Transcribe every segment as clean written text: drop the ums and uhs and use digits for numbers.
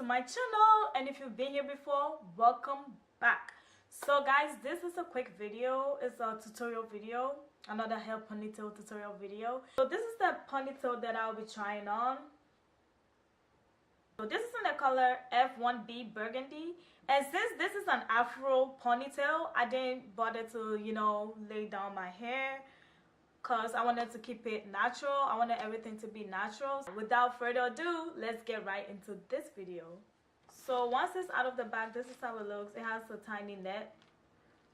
my channel, and if you've been here before, welcome back. So guys, this is a quick video. It's a tutorial video, another hair ponytail tutorial video. So this is the ponytail that I'll be trying on. So this is in the color F1B Burgundy, and since this is an Afro ponytail, I didn't bother to lay down my hair because I wanted to keep it natural. I wanted everything to be natural. So without further ado, let's get right into this video. So once it's out of the bag, this is how it looks. It has a tiny net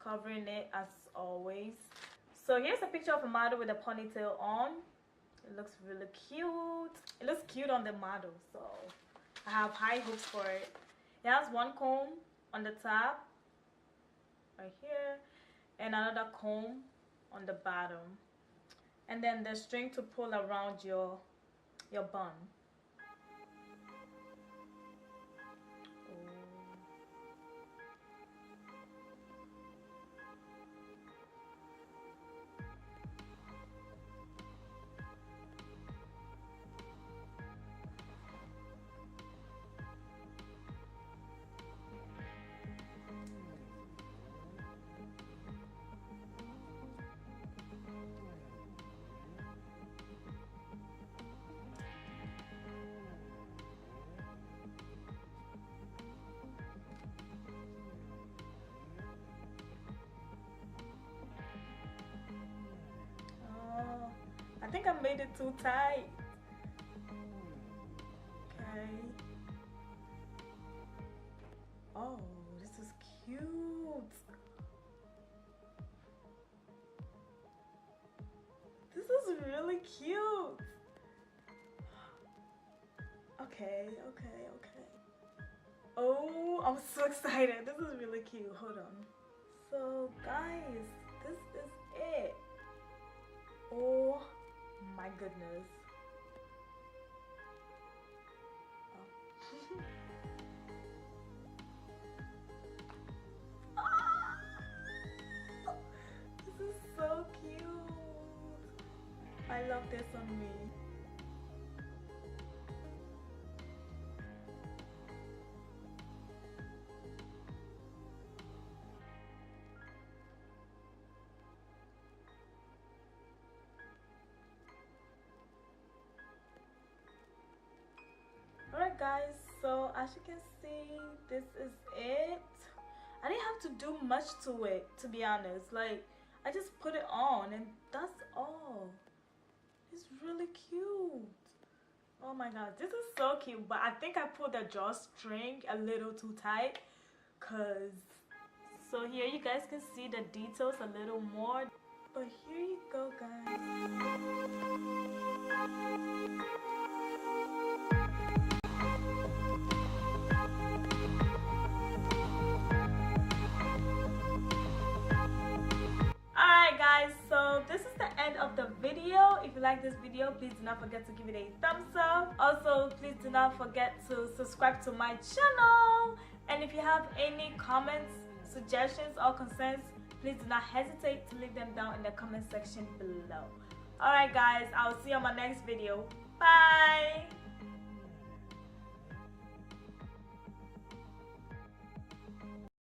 covering it as always. So here's a picture of a model with a ponytail on. It looks really cute. It looks cute on the model, so I have high hopes for it. It has one comb on the top right here and another comb on the bottom, and then the string to pull around your bun. I think I made it too tight. Okay. Oh, this is cute. This is really cute. Okay. Oh, I'm so excited. This is really cute. Hold on. So guys, this is it. Oh my goodness. Oh. This is so cute. I love this on me. Alright guys, so as you can see, this is it. I didn't have to do much to it, to be honest. Like, I just put it on and that's all. It's really cute. Oh my god, this is so cute. But I think I pulled the drawstring a little too tight, so here you guys can see the details a little more. But here you go, guys. Alright guys, so this is the end of the video. If you like this video, please do not forget to give it a thumbs up. Also, please do not forget to subscribe to my channel. And if you have any comments, suggestions or concerns, please do not hesitate to leave them down in the comment section below. Alright guys, I'll see you on my next video. Bye!